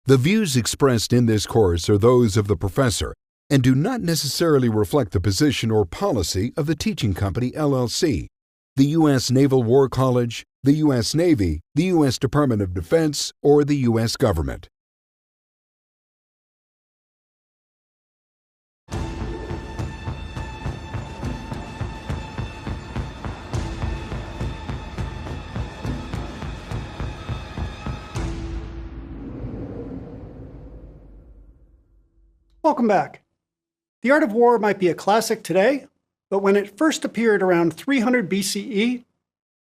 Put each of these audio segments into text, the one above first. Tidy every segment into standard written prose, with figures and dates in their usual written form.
The views expressed in this course are those of the professor and do not necessarily reflect the position or policy of the teaching company LLC, the U.S. Naval War College, the U.S. Navy, the U.S. Department of Defense, or the U.S. government. Welcome back. The Art of War might be a classic today, but when it first appeared around 300 BCE,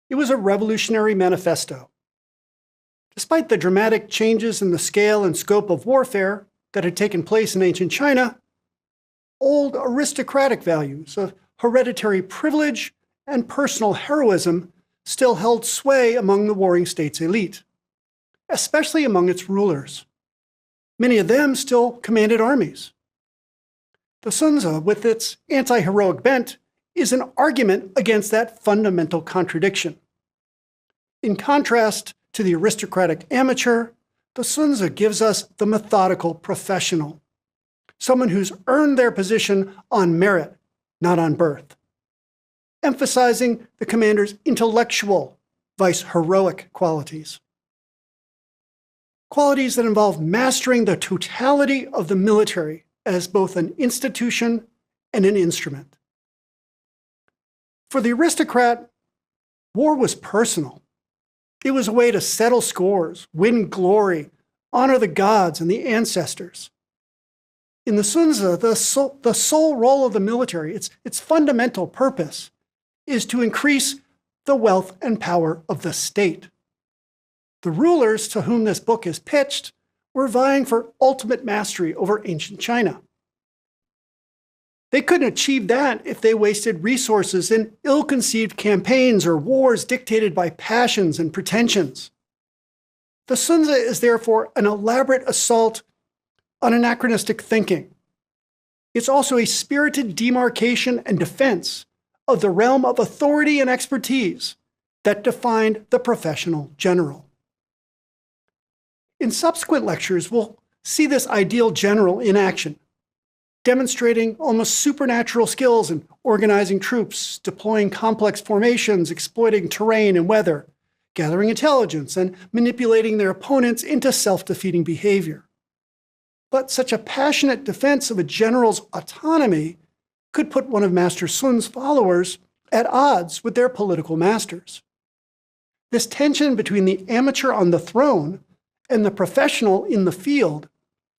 it was a revolutionary manifesto. Despite the dramatic changes in the scale and scope of warfare that had taken place in ancient China, old aristocratic values of hereditary privilege and personal heroism still held sway among the warring states' elite, especially among its rulers. Many of them still commanded armies. The Sun Tzu, with its anti-heroic bent, is an argument against that fundamental contradiction. In contrast to the aristocratic amateur, the Sun Tzu gives us the methodical professional, someone who's earned their position on merit, not on birth, emphasizing the commander's intellectual, vice heroic qualities. Qualities that involve mastering the totality of the military as both an institution and an instrument. For the aristocrat, war was personal. It was a way to settle scores, win glory, honor the gods and the ancestors. In the Sun Tzu, the sole role of the military, its fundamental purpose, is to increase the wealth and power of the state. The rulers to whom this book is pitched were vying for ultimate mastery over ancient China. They couldn't achieve that if they wasted resources in ill-conceived campaigns or wars dictated by passions and pretensions. The Sun Tzu is therefore an elaborate assault on anachronistic thinking. It's also a spirited demarcation and defense of the realm of authority and expertise that defined the professional general. In subsequent lectures, we'll see this ideal general in action, demonstrating almost supernatural skills in organizing troops, deploying complex formations, exploiting terrain and weather, gathering intelligence, and manipulating their opponents into self-defeating behavior. But such a passionate defense of a general's autonomy could put one of Master Sun's followers at odds with their political masters. This tension between the amateur on the throne and the professional in the field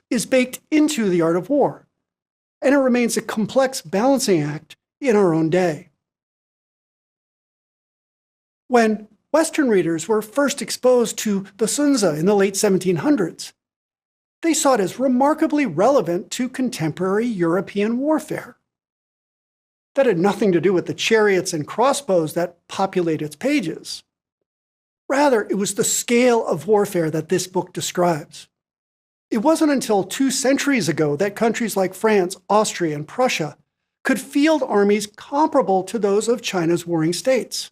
is baked into the art of war, and it remains a complex balancing act in our own day. When Western readers were first exposed to the Sun Tzu in the late 1700s, they saw it as remarkably relevant to contemporary European warfare. That had nothing to do with the chariots and crossbows that populate its pages. Rather, it was the scale of warfare that this book describes. It wasn't until 2 centuries ago that countries like France, Austria, and Prussia could field armies comparable to those of China's warring states.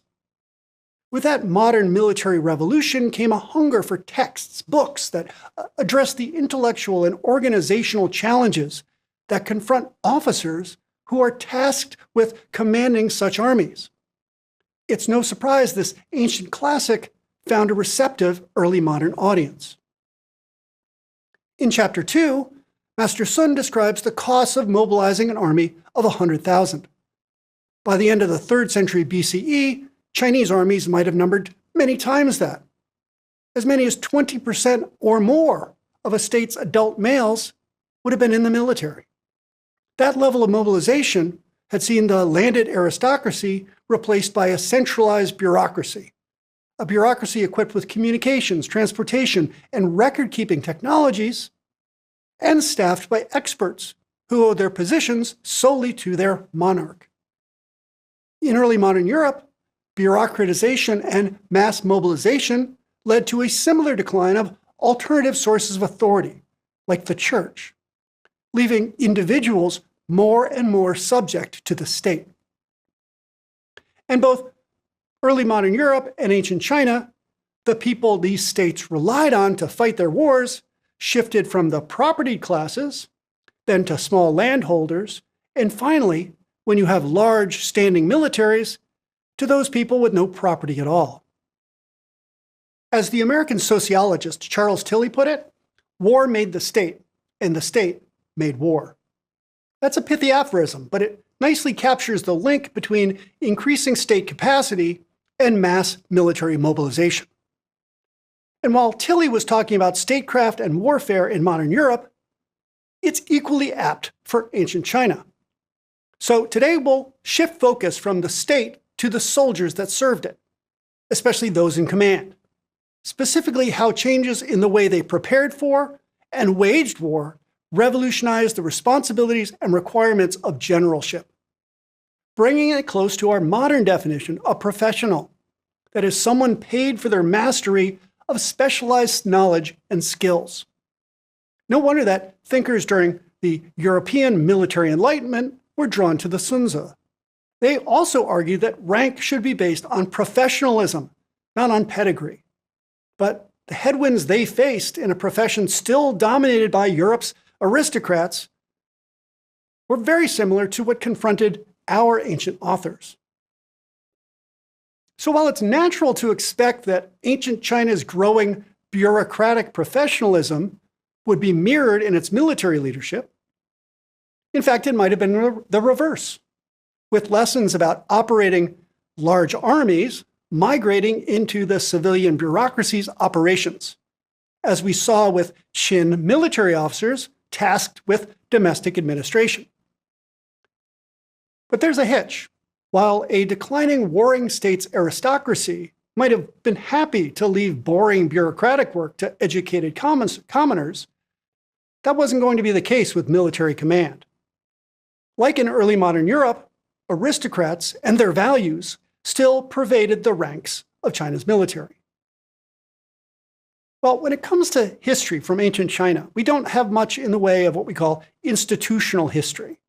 With that modern military revolution came a hunger for texts, books that address the intellectual and organizational challenges that confront officers who are tasked with commanding such armies. It's no surprise this ancient classic found a receptive early modern audience. In Chapter 2, Master Sun describes the costs of mobilizing an army of 100,000. By the end of the 3rd century BCE, Chinese armies might have numbered many times that. As many as 20% or more of a state's adult males would have been in the military. That level of mobilization had seen the landed aristocracy replaced by a centralized bureaucracy, a bureaucracy equipped with communications, transportation, and record-keeping technologies, and staffed by experts who owed their positions solely to their monarch. In early modern Europe, bureaucratization and mass mobilization led to a similar decline of alternative sources of authority, like the church, leaving individuals more and more subject to the state. And both early modern Europe and ancient China, the people these states relied on to fight their wars, shifted from the propertied classes, then to small landholders, and finally, when you have large standing militaries, to those people with no property at all. As the American sociologist Charles Tilly put it, war made the state, and the state made war. That's a pithy aphorism, but it nicely captures the link between increasing state capacity and mass military mobilization. And while Tilly was talking about statecraft and warfare in modern Europe, it's equally apt for ancient China. So today we'll shift focus from the state to the soldiers that served it, especially those in command. Specifically, how changes in the way they prepared for and waged war revolutionized the responsibilities and requirements of generalship, bringing it close to our modern definition of professional, that is, someone paid for their mastery of specialized knowledge and skills. No wonder that thinkers during the European military enlightenment were drawn to the Sun Tzu. They also argued that rank should be based on professionalism, not on pedigree. But the headwinds they faced in a profession still dominated by Europe's aristocrats were very similar to what confronted our ancient authors. So while it's natural to expect that ancient China's growing bureaucratic professionalism would be mirrored in its military leadership, in fact, it might have been the reverse, with lessons about operating large armies migrating into the civilian bureaucracy's operations, as we saw with Qin military officers tasked with domestic administration. But there's a hitch. While a declining warring states aristocracy might have been happy to leave boring bureaucratic work to educated commoners, that wasn't going to be the case with military command. Like in early modern Europe, aristocrats and their values still pervaded the ranks of China's military. Well, when it comes to history from ancient China, we don't have much in the way of what we call institutional history.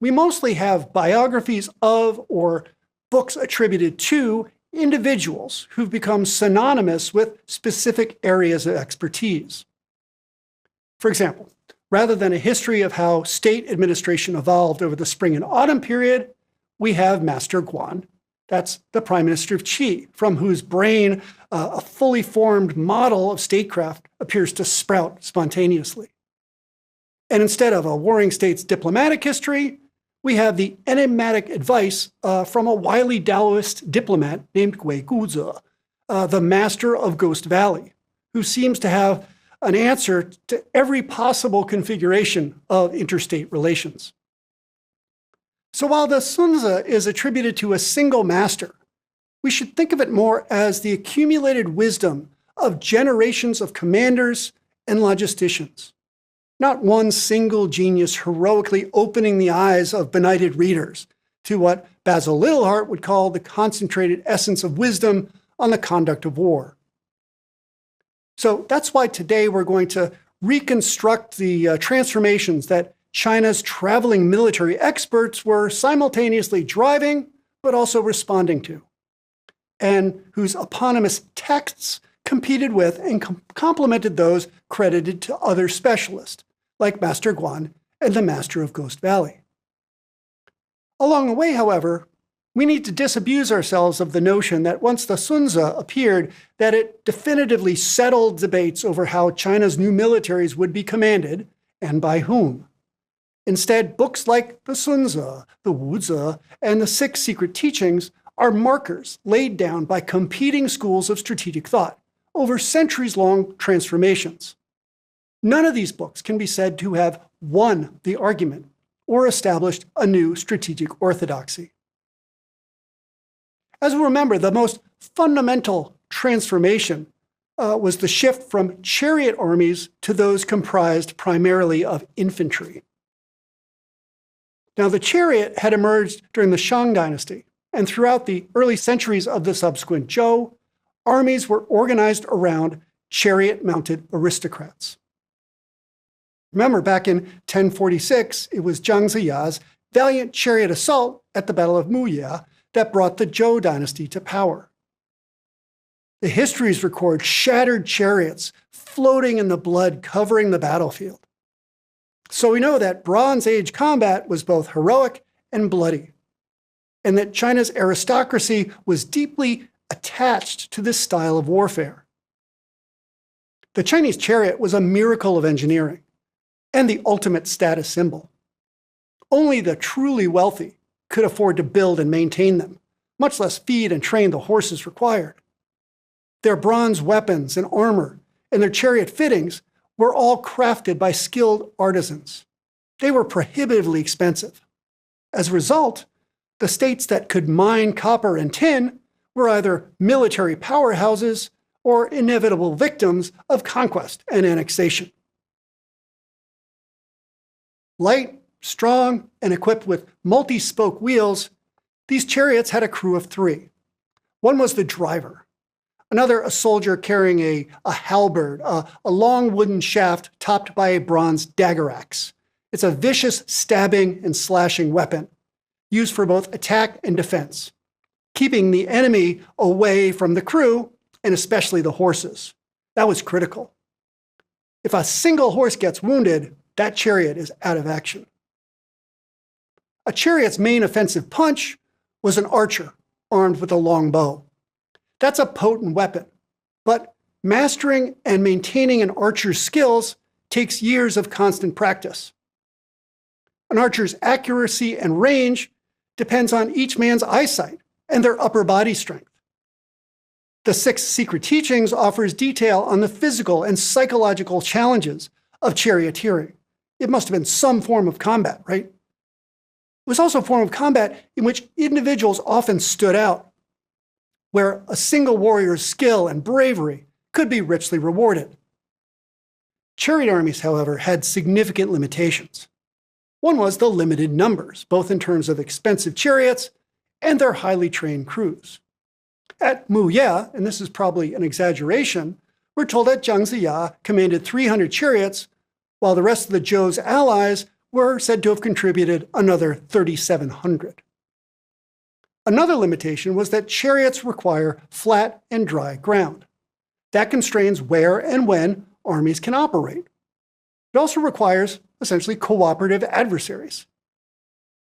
We mostly have biographies of or books attributed to individuals who've become synonymous with specific areas of expertise. For example, rather than a history of how state administration evolved over the spring and autumn period, we have Master Guan. That's the Prime Minister of Qi, from whose brain a fully formed model of statecraft appears to sprout spontaneously. And instead of a warring state's diplomatic history, we have the enigmatic advice from a wily Taoist diplomat named Gui Guzi, the master of Ghost Valley, who seems to have an answer to every possible configuration of interstate relations. So while the Sun Tzu is attributed to a single master, we should think of it more as the accumulated wisdom of generations of commanders and logisticians, not one single genius heroically opening the eyes of benighted readers to what Basil Littlehart would call the concentrated essence of wisdom on the conduct of war. So that's why today we're going to reconstruct the transformations that China's traveling military experts were simultaneously driving, but also responding to, and whose eponymous texts competed with and complemented those credited to other specialists, like Master Guan and the Master of Ghost Valley. Along the way, however, we need to disabuse ourselves of the notion that once the Sun Tzu appeared, that it definitively settled debates over how China's new militaries would be commanded and by whom. Instead, books like the Sun Tzu, the Wu Tzu, and the Six Secret Teachings are markers laid down by competing schools of strategic thought over centuries-long transformations. None of these books can be said to have won the argument or established a new strategic orthodoxy. As we remember, the most fundamental transformation was the shift from chariot armies to those comprised primarily of infantry. Now, the chariot had emerged during the Shang dynasty, and throughout the early centuries of the subsequent Zhou, armies were organized around chariot-mounted aristocrats. Remember, back in 1046, it was Zhang Ziya's valiant chariot assault at the Battle of Muyia that brought the Zhou dynasty to power. The histories record shattered chariots floating in the blood covering the battlefield. So we know that Bronze Age combat was both heroic and bloody, and that China's aristocracy was deeply attached to this style of warfare. The Chinese chariot was a miracle of engineering and the ultimate status symbol. Only the truly wealthy could afford to build and maintain them, much less feed and train the horses required. Their bronze weapons and armor and their chariot fittings were all crafted by skilled artisans. They were prohibitively expensive. As a result, the states that could mine copper and tin were either military powerhouses or inevitable victims of conquest and annexation. Light, strong, and equipped with multi-spoke wheels, these chariots had a crew of 3. One was the driver, another a soldier carrying a halberd, a long wooden shaft topped by a bronze dagger axe. It's a vicious stabbing and slashing weapon, used for both attack and defense, keeping the enemy away from the crew and especially the horses. That was critical. If a single horse gets wounded, that chariot is out of action. A chariot's main offensive punch was an archer armed with a long bow. That's a potent weapon, but mastering and maintaining an archer's skills takes years of constant practice. An archer's accuracy and range depends on each man's eyesight and their upper body strength. The 6 Secret Teachings offers detail on the physical and psychological challenges of charioteering. It must have been some form of combat, right? It was also a form of combat in which individuals often stood out, where a single warrior's skill and bravery could be richly rewarded. Chariot armies, however, had significant limitations. One was the limited numbers, both in terms of expensive chariots and their highly trained crews. At WWII, and this is probably an exaggeration, we're told that WWII commanded 300 chariots, while the rest of the Zhou's allies were said to have contributed another 3,700. Another limitation was that chariots require flat and dry ground. That constrains where and when armies can operate. It also requires essentially cooperative adversaries.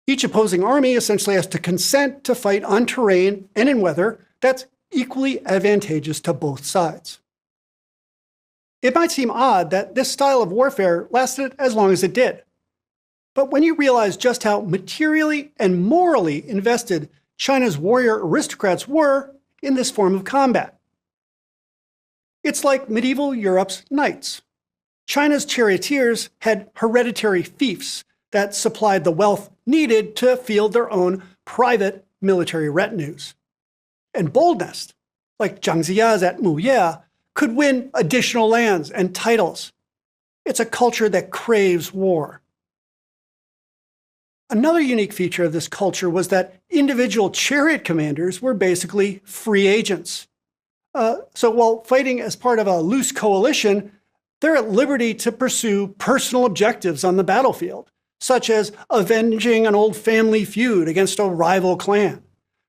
Each opposing army essentially has to consent to fight on terrain and in weather that's equally advantageous to both sides. It might seem odd that this style of warfare lasted as long as it did. But when you realize just how materially and morally invested China's warrior aristocrats were in this form of combat. It's like medieval Europe's knights. China's charioteers had hereditary fiefs that supplied the wealth needed to field their own private military retinues. And boldness, like Zhang Ziya's at WWII, could win additional lands and titles. It's a culture that craves war. Another unique feature of this culture was that individual chariot commanders were basically free agents. So while fighting as part of a loose coalition, they're at liberty to pursue personal objectives on the battlefield, such as avenging an old family feud against a rival clan,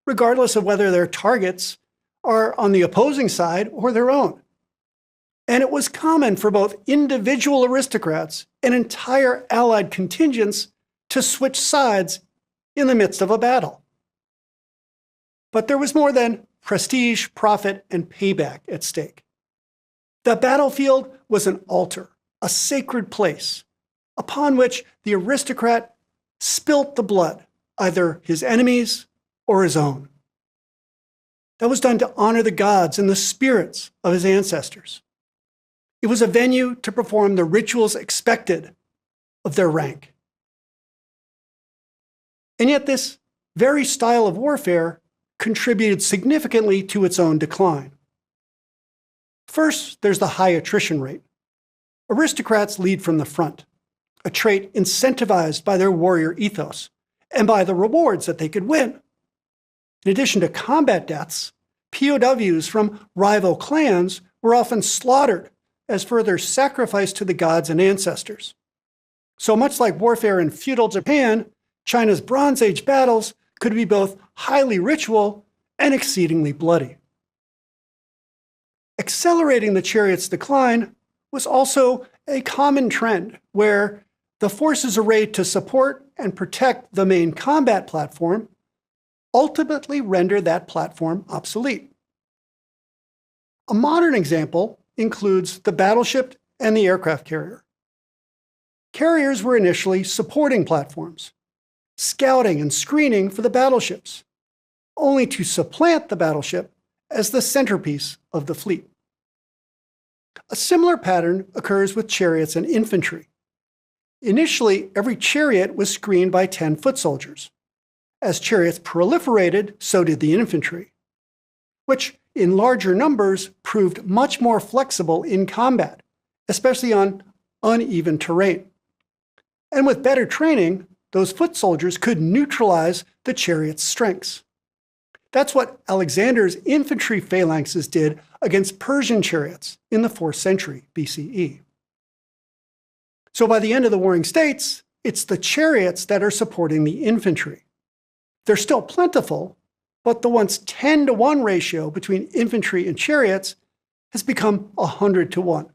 regardless of whether their targets are on the opposing side or their own. And it was common for both individual aristocrats and entire allied contingents to switch sides in the midst of a battle. But there was more than prestige, profit, and payback at stake. The battlefield was an altar, a sacred place, upon which the aristocrat spilt the blood, either his enemies or his own. That was done to honor the gods and the spirits of his ancestors. It was a venue to perform the rituals expected of their rank. And yet this very style of warfare contributed significantly to its own decline. First, there's the high attrition rate. Aristocrats lead from the front, a trait incentivized by their warrior ethos and by the rewards that they could win. In addition to combat deaths, POWs from rival clans were often slaughtered as further sacrifice to the gods and ancestors. So much like warfare in feudal Japan, China's Bronze Age battles could be both highly ritual and exceedingly bloody. Accelerating the chariot's decline was also a common trend where the forces arrayed to support and protect the main combat platform ultimately render that platform obsolete. A modern example includes the battleship and the aircraft carrier. Carriers were initially supporting platforms, scouting and screening for the battleships, only to supplant the battleship as the centerpiece of the fleet. A similar pattern occurs with chariots and infantry. Initially, every chariot was screened by 10 foot soldiers. As chariots proliferated, so did the infantry, which in larger numbers proved much more flexible in combat, especially on uneven terrain. And with better training, those foot soldiers could neutralize the chariot's strengths. That's what Alexander's infantry phalanxes did against Persian chariots in the 4th century BCE. So by the end of the Warring States, it's the chariots that are supporting the infantry. They're still plentiful, but the once 10-to-1 ratio between infantry and chariots has become 100-to-1.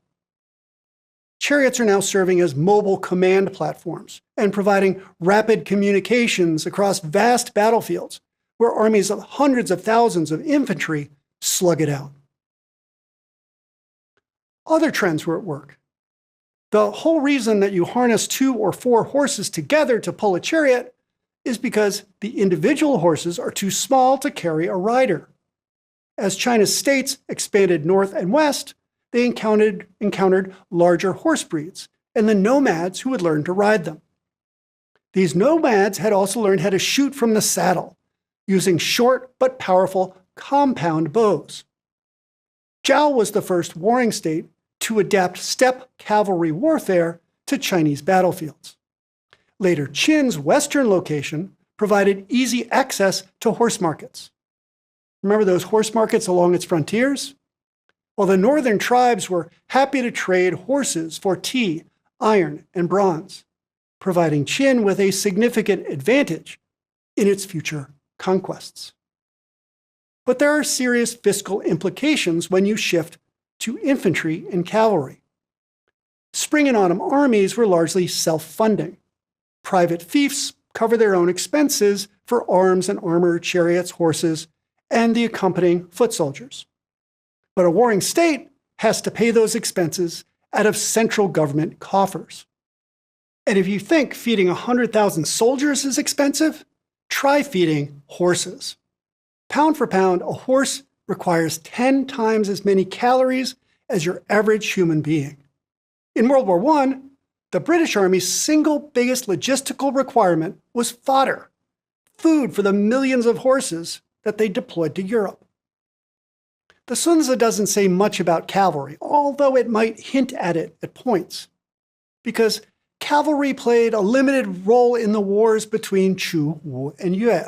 Chariots are now serving as mobile command platforms and providing rapid communications across vast battlefields where armies of hundreds of thousands of infantry slug it out. Other trends were at work. The whole reason that you harness 2 or 4 horses together to pull a chariot is because the individual horses are too small to carry a rider. As China's states expanded north and west, they encountered larger horse breeds and the nomads who would learn to ride them. These nomads had also learned how to shoot from the saddle, using short but powerful compound bows. Zhao was the first warring state to adapt steppe cavalry warfare to Chinese battlefields. Later, Qin's western location provided easy access to horse markets. Remember those horse markets along its frontiers? Well, the northern tribes were happy to trade horses for tea, iron, and bronze, providing Qin with a significant advantage in its future conquests. But there are serious fiscal implications when you shift to infantry and cavalry. Spring and autumn armies were largely self-funding. Private fiefs cover their own expenses for arms and armor, chariots, horses, and the accompanying foot soldiers. But a warring state has to pay those expenses out of central government coffers. And if you think feeding 100,000 soldiers is expensive, try feeding horses. Pound for pound, a horse requires 10 times as many calories as your average human being. In World War I, the British Army's single biggest logistical requirement was fodder, food for the millions of horses that they deployed to Europe. The Sun Tzu doesn't say much about cavalry, although it might hint at it at points, because cavalry played a limited role in the wars between Chu, Wu, and Yue.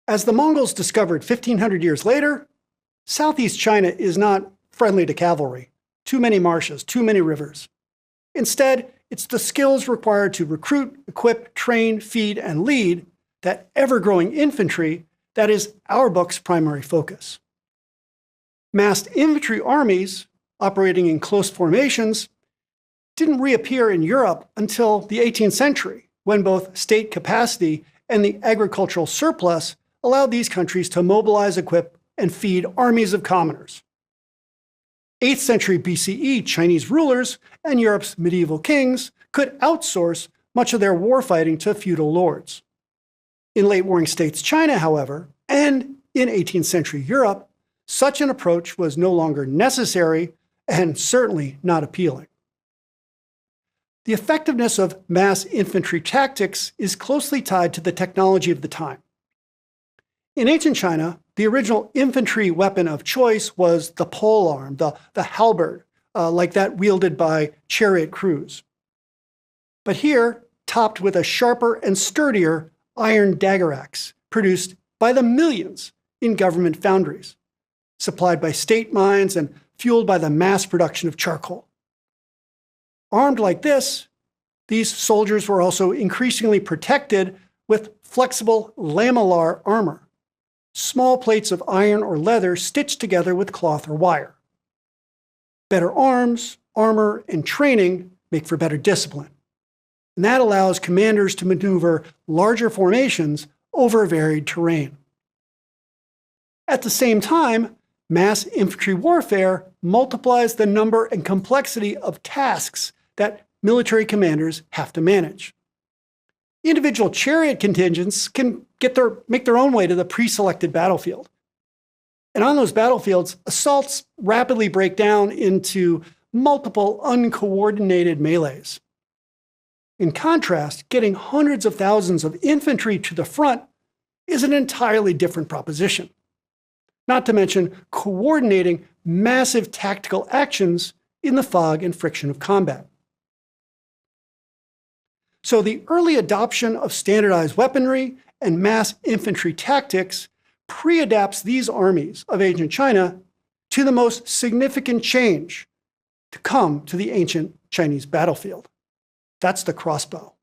As the Mongols discovered 1,500 years later, Southeast China is not friendly to cavalry. Too many marshes, too many rivers. Instead, it's the skills required to recruit, equip, train, feed, and lead, that ever-growing infantry, that is our book's primary focus. Massed infantry armies, operating in close formations, didn't reappear in Europe until the 18th century, when both state capacity and the agricultural surplus allowed these countries to mobilize, equip, and feed armies of commoners. 8th century BCE Chinese rulers and Europe's medieval kings could outsource much of their warfighting to feudal lords. In late Warring States China, however, and in 18th century Europe, such an approach was no longer necessary and certainly not appealing. The effectiveness of mass infantry tactics is closely tied to the technology of the time. In ancient China, the original infantry weapon of choice was the polearm, the halberd, like that wielded by chariot crews. But here, topped with a sharper and sturdier iron dagger axe, produced by the millions in government foundries, supplied by state mines and fueled by the mass production of charcoal. Armed like this, these soldiers were also increasingly protected with flexible lamellar armor, small plates of iron or leather stitched together with cloth or wire. Better arms, armor, and training make for better discipline. And that allows commanders to maneuver larger formations over varied terrain. At the same time, mass infantry warfare multiplies the number and complexity of tasks that military commanders have to manage. Individual chariot contingents can make their own way to the pre-selected battlefield. And on those battlefields, assaults rapidly break down into multiple uncoordinated melees. In contrast, getting hundreds of thousands of infantry to the front is an entirely different proposition. Not to mention coordinating massive tactical actions in the fog and friction of combat. So the early adoption of standardized weaponry and mass infantry tactics pre-adapts these armies of ancient China to the most significant change to come to the ancient Chinese battlefield. That's the crossbow.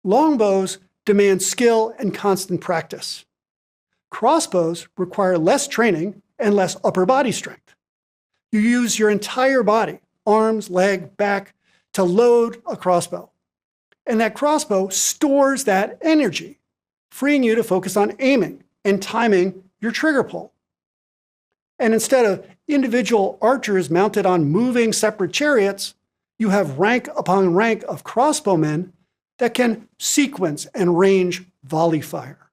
Longbows demand skill and constant practice. Crossbows require less training and less upper body strength. You use your entire body, arms, leg, back, to load a crossbow. And that crossbow stores that energy, freeing you to focus on aiming and timing your trigger pull. And instead of individual archers mounted on moving separate chariots, you have rank upon rank of crossbowmen that can sequence and range volley fire.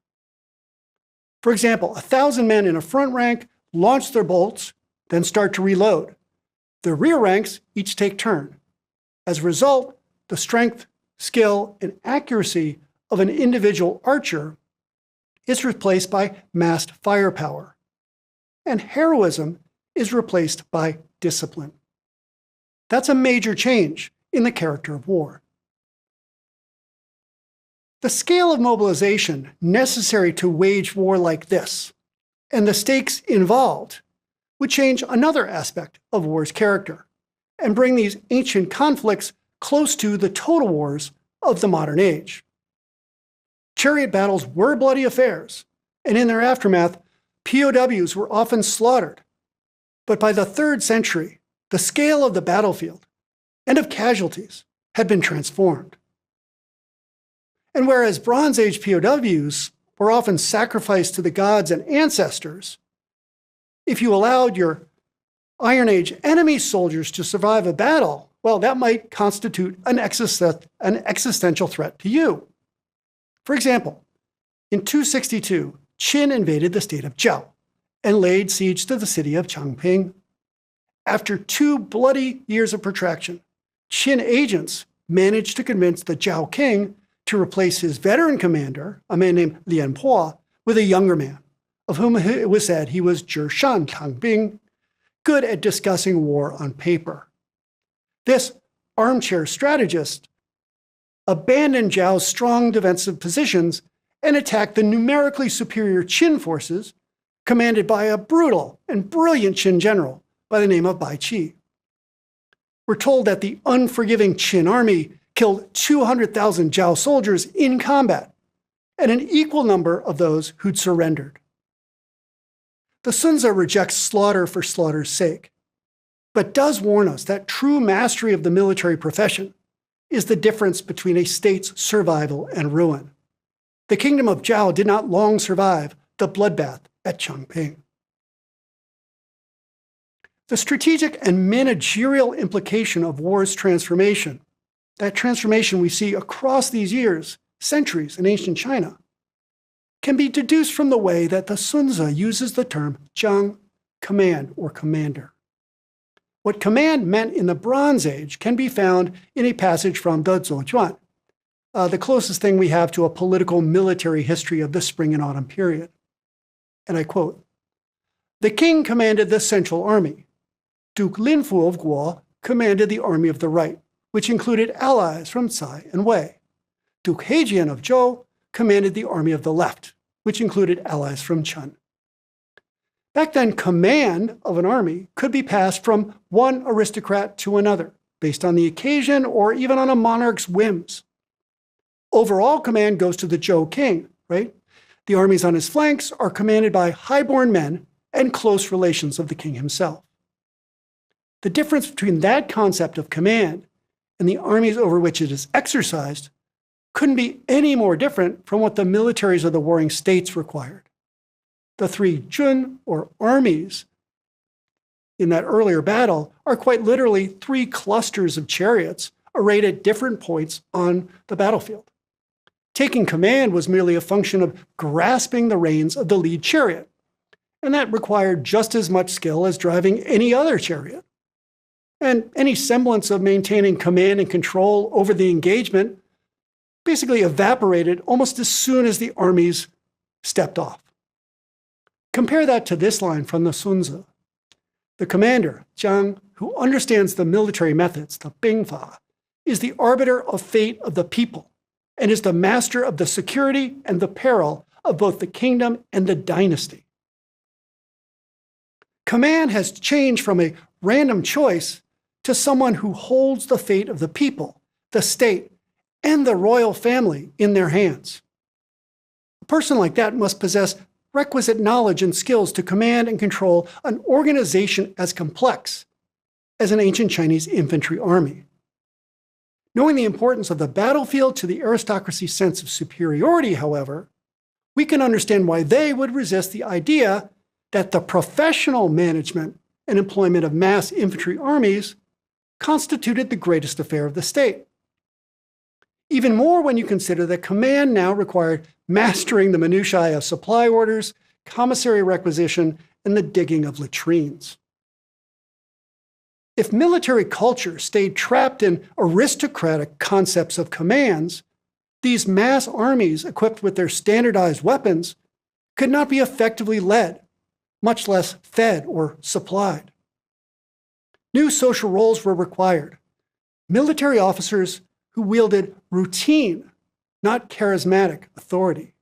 For example, 1,000 men in a front rank launch their bolts, then start to reload. The rear ranks each take turn. As a result, the strength, skill, and accuracy of an individual archer is replaced by massed firepower, and heroism is replaced by discipline. That's a major change in the character of war. The scale of mobilization necessary to wage war like this, and the stakes involved, would change another aspect of war's character, and bring these ancient conflicts close to the total wars of the modern age. Chariot battles were bloody affairs, and in their aftermath, POWs were often slaughtered. But by the 3rd century, the scale of the battlefield and of casualties had been transformed. And whereas Bronze Age POWs were often sacrificed to the gods and ancestors, if you allowed your Iron Age enemy soldiers to survive a battle, well, that might constitute an existential threat to you. For example, in 262, Qin invaded the state of Zhao and laid siege to the city of Changping. After 2 bloody years of protraction, Qin agents managed to convince the Zhao king to replace his veteran commander, a man named Lian Po, with a younger man, of whom it was said he was Zhishan Tangbing, good at discussing war on paper. This armchair strategist abandoned Zhao's strong defensive positions and attacked the numerically superior Qin forces, commanded by a brutal and brilliant Qin general by the name of Bai Qi. We're told that the unforgiving Qin army killed 200,000 Zhao soldiers in combat, and an equal number of those who'd surrendered. The Sun Tzu rejects slaughter for slaughter's sake, but does warn us that true mastery of the military profession is the difference between a state's survival and ruin. The kingdom of Zhao did not long survive the bloodbath at Changping. The strategic and managerial implication of war's transformation, that transformation we see across these years, centuries in ancient China, can be deduced from the way that the Sun Tzu uses the term zhang, command or commander. What command meant in the Bronze Age can be found in a passage from the Zuojuan, the closest thing we have to a political military history of the spring and autumn period. And I quote, "The king commanded the central army. Duke Linfu of Guo commanded the army of the right, which included allies from Tsai and Wei. Duke Heijian of Zhou commanded the army of the left, which included allies from Chen." Back then, command of an army could be passed from one aristocrat to another, based on the occasion or even on a monarch's whims. Overall command goes to the Zhou king, right? The armies on his flanks are commanded by highborn men and close relations of the king himself. The difference between that concept of command and the armies over which it is exercised couldn't be any more different from what the militaries of the warring states required. The three jun, or armies, in that earlier battle are quite literally three clusters of chariots arrayed at different points on the battlefield. Taking command was merely a function of grasping the reins of the lead chariot, and that required just as much skill as driving any other chariot. And any semblance of maintaining command and control over the engagement basically evaporated almost as soon as the armies stepped off. Compare that to this line from the Sun Tzu. The commander, Jiang, who understands the military methods, the bingfa, is the arbiter of fate of the people and is the master of the security and the peril of both the kingdom and the dynasty. Command has changed from a random choice to someone who holds the fate of the people, the state, and the royal family in their hands. A person like that must possess requisite knowledge and skills to command and control an organization as complex as an ancient Chinese infantry army. Knowing the importance of the battlefield to the aristocracy's sense of superiority, however, we can understand why they would resist the idea that the professional management and employment of mass infantry armies constituted the greatest affair of the state. Even more when you consider that command now required mastering the minutiae of supply orders, commissary requisition, and the digging of latrines. If military culture stayed trapped in aristocratic concepts of commands, these mass armies equipped with their standardized weapons could not be effectively led, much less fed or supplied. New social roles were required. Military officers who wielded routine, not charismatic authority.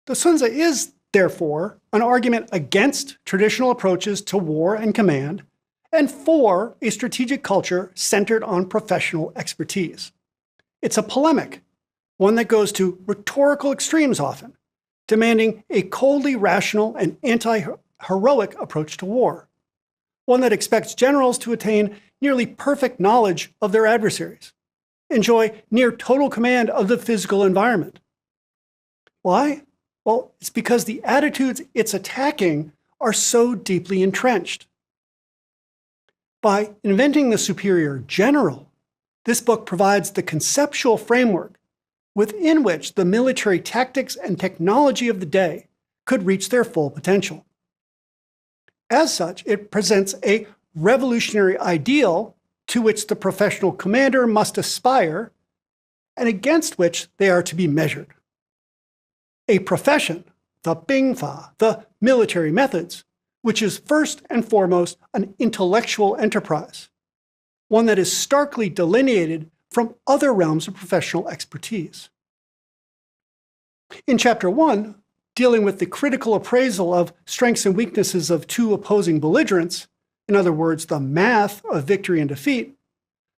The Sun Tzu is, therefore, an argument against traditional approaches to war and command, and for a strategic culture centered on professional expertise. It's a polemic, one that goes to rhetorical extremes often, demanding a coldly rational and anti-heroic approach to war, one that expects generals to attain nearly perfect knowledge of their adversaries, enjoy near total command of the physical environment. Why? Well, it's because the attitudes it's attacking are so deeply entrenched. By inventing the superior general, this book provides the conceptual framework within which the military tactics and technology of the day could reach their full potential. As such, it presents a revolutionary ideal to which the professional commander must aspire and against which they are to be measured. A profession, the bingfa, the military methods, which is first and foremost an intellectual enterprise, one that is starkly delineated from other realms of professional expertise. In Chapter 1, dealing with the critical appraisal of strengths and weaknesses of two opposing belligerents, in other words, the math of victory and defeat,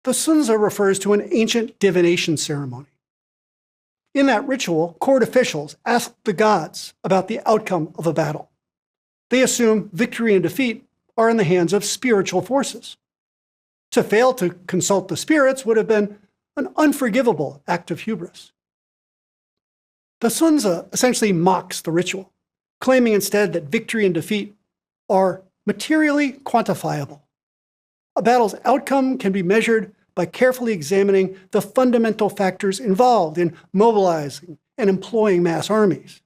the Sun Tzu refers to an ancient divination ceremony. In that ritual, court officials ask the gods about the outcome of a battle. They assume victory and defeat are in the hands of spiritual forces. To fail to consult the spirits would have been an unforgivable act of hubris. The Sun Tzu essentially mocks the ritual, claiming instead that victory and defeat are materially quantifiable. A battle's outcome can be measured by carefully examining the fundamental factors involved in mobilizing and employing mass armies: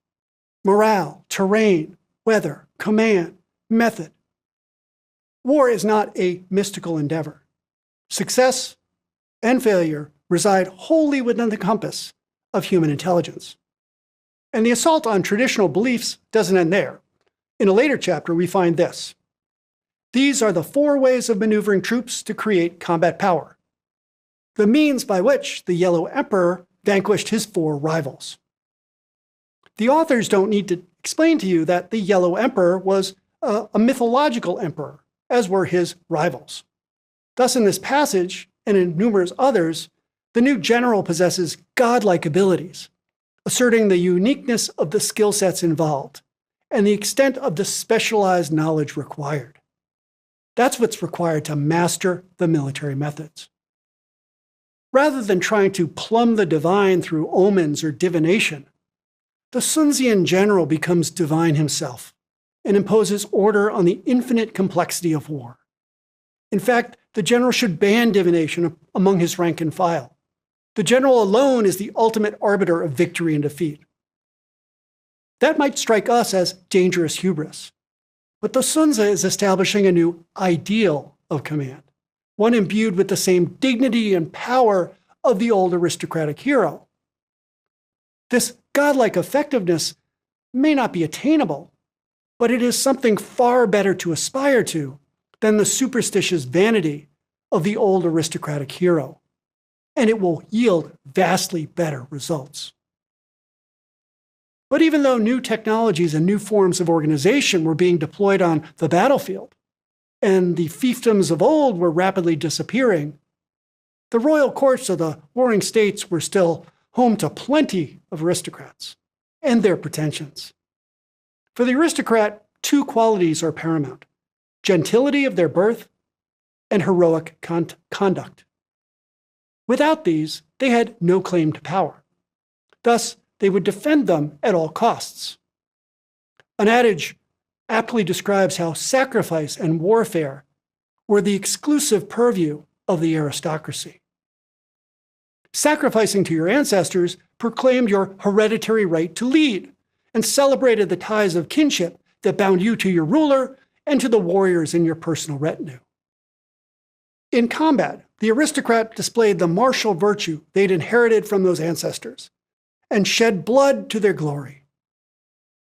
morale, terrain, weather, command, method. War is not a mystical endeavor. Success and failure reside wholly within the compass of human intelligence. And the assault on traditional beliefs doesn't end there. In a later chapter, we find this. These are the 4 ways of maneuvering troops to create combat power, the means by which the Yellow Emperor vanquished his 4 rivals. The authors don't need to explain to you that the Yellow Emperor was a mythological emperor, as were his rivals. Thus, in this passage, and in numerous others, the new general possesses godlike abilities, asserting the uniqueness of the skill sets involved and the extent of the specialized knowledge required. That's what's required to master the military methods. Rather than trying to plumb the divine through omens or divination, the Sun Tzu general becomes divine himself and imposes order on the infinite complexity of war. In fact, the general should ban divination among his rank and file. The general alone is the ultimate arbiter of victory and defeat. That might strike us as dangerous hubris, but the Sun Tzu is establishing a new ideal of command, one imbued with the same dignity and power of the old aristocratic hero. This godlike effectiveness may not be attainable, but it is something far better to aspire to than the superstitious vanity of the old aristocratic hero, and it will yield vastly better results. But even though new technologies and new forms of organization were being deployed on the battlefield, and the fiefdoms of old were rapidly disappearing, the royal courts of the warring states were still home to plenty of aristocrats and their pretensions. For the aristocrat, two qualities are paramount: gentility of their birth and heroic conduct. Without these, they had no claim to power. Thus, they would defend them at all costs. An adage aptly describes how sacrifice and warfare were the exclusive purview of the aristocracy. Sacrificing to your ancestors proclaimed your hereditary right to lead and celebrated the ties of kinship that bound you to your ruler and to the warriors in your personal retinue. In combat, the aristocrat displayed the martial virtue they'd inherited from those ancestors and shed blood to their glory.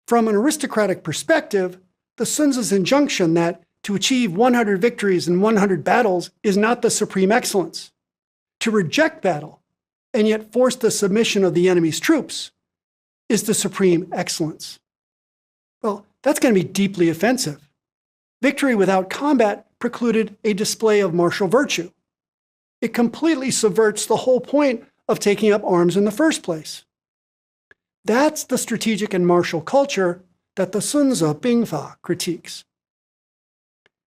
From an aristocratic perspective, the Sun Tzu's injunction that to achieve 100 victories in 100 battles is not the supreme excellence. To reject battle and yet force the submission of the enemy's troops is the supreme excellence. Well, that's going to be deeply offensive. Victory without combat precluded a display of martial virtue. It completely subverts the whole point of taking up arms in the first place. That's the strategic and martial culture that the Sun Tzu Bingfa critiques.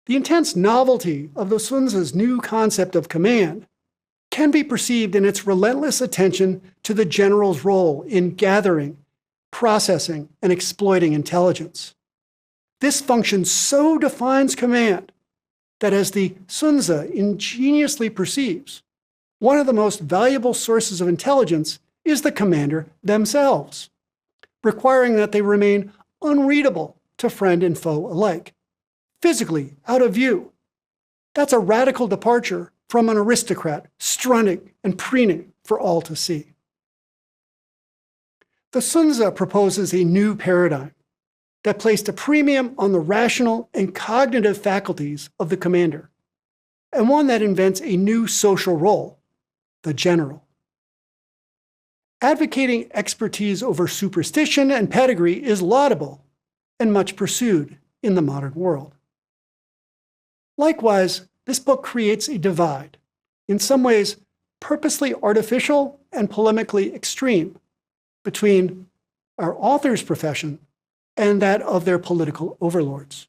The intense novelty of the Sun Tzu's new concept of command can be perceived in its relentless attention to the general's role in gathering, processing, and exploiting intelligence. This function so defines command that, as the Sun Tzu ingeniously perceives, one of the most valuable sources of intelligence is the commander themselves, requiring that they remain unreadable to friend and foe alike, physically out of view. That's a radical departure from an aristocrat strutting and preening for all to see. The Sun Tzu proposes a new paradigm that placed a premium on the rational and cognitive faculties of the commander, and one that invents a new social role, the general. Advocating expertise over superstition and pedigree is laudable and much pursued in the modern world. Likewise, this book creates a divide, in some ways purposely artificial and polemically extreme, between our author's profession and that of their political overlords.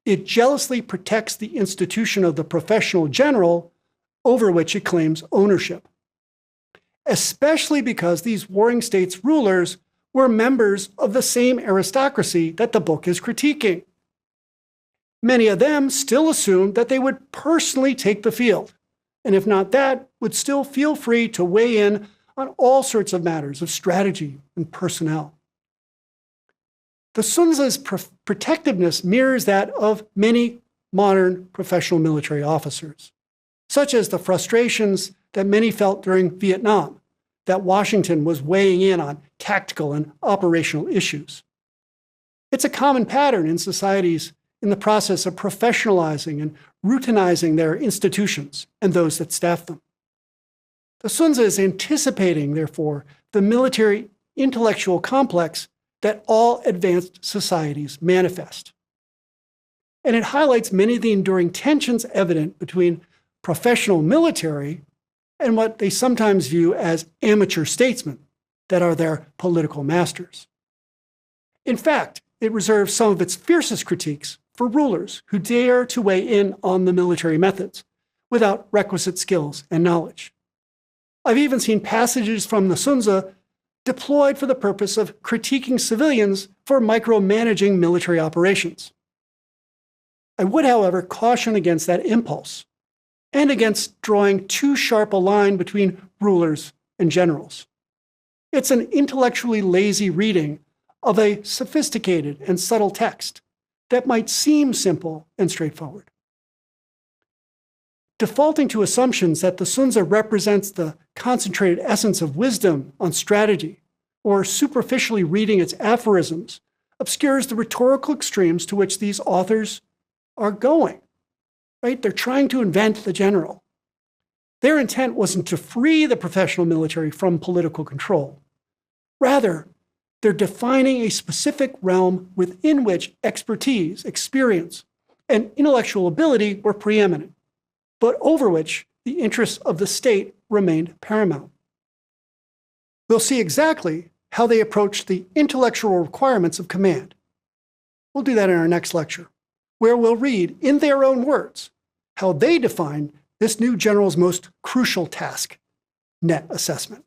It jealously protects the institution of the professional general over which it claims ownership, especially because these warring states' rulers were members of the same aristocracy that the book is critiquing. Many of them still assumed that they would personally take the field, and if not that, would still feel free to weigh in on all sorts of matters of strategy and personnel. The Sun Tzu's protectiveness mirrors that of many modern professional military officers, such as the frustrations that many felt during Vietnam, that Washington was weighing in on tactical and operational issues. It's a common pattern in societies in the process of professionalizing and routinizing their institutions and those that staff them. The Sun Tzu is anticipating, therefore, the military intellectual complex that all advanced societies manifest. And it highlights many of the enduring tensions evident between professional military and what they sometimes view as amateur statesmen that are their political masters. In fact, it reserves some of its fiercest critiques for rulers who dare to weigh in on the military methods without requisite skills and knowledge. I've even seen passages from the Sun Tzu deployed for the purpose of critiquing civilians for micromanaging military operations. I would, however, caution against that impulse and against drawing too sharp a line between rulers and generals. It's an intellectually lazy reading of a sophisticated and subtle text that might seem simple and straightforward. Defaulting to assumptions that the Sun Tzu represents the concentrated essence of wisdom on strategy, or superficially reading its aphorisms, obscures the rhetorical extremes to which these authors are going. Right? They're trying to invent the general. Their intent wasn't to free the professional military from political control. Rather, they're defining a specific realm within which expertise, experience, and intellectual ability were preeminent, but over which the interests of the state remained paramount. We'll see exactly how they approach the intellectual requirements of command. We'll do that in our next lecture, where we'll read, in their own words, how they define this new general's most crucial task, net assessment.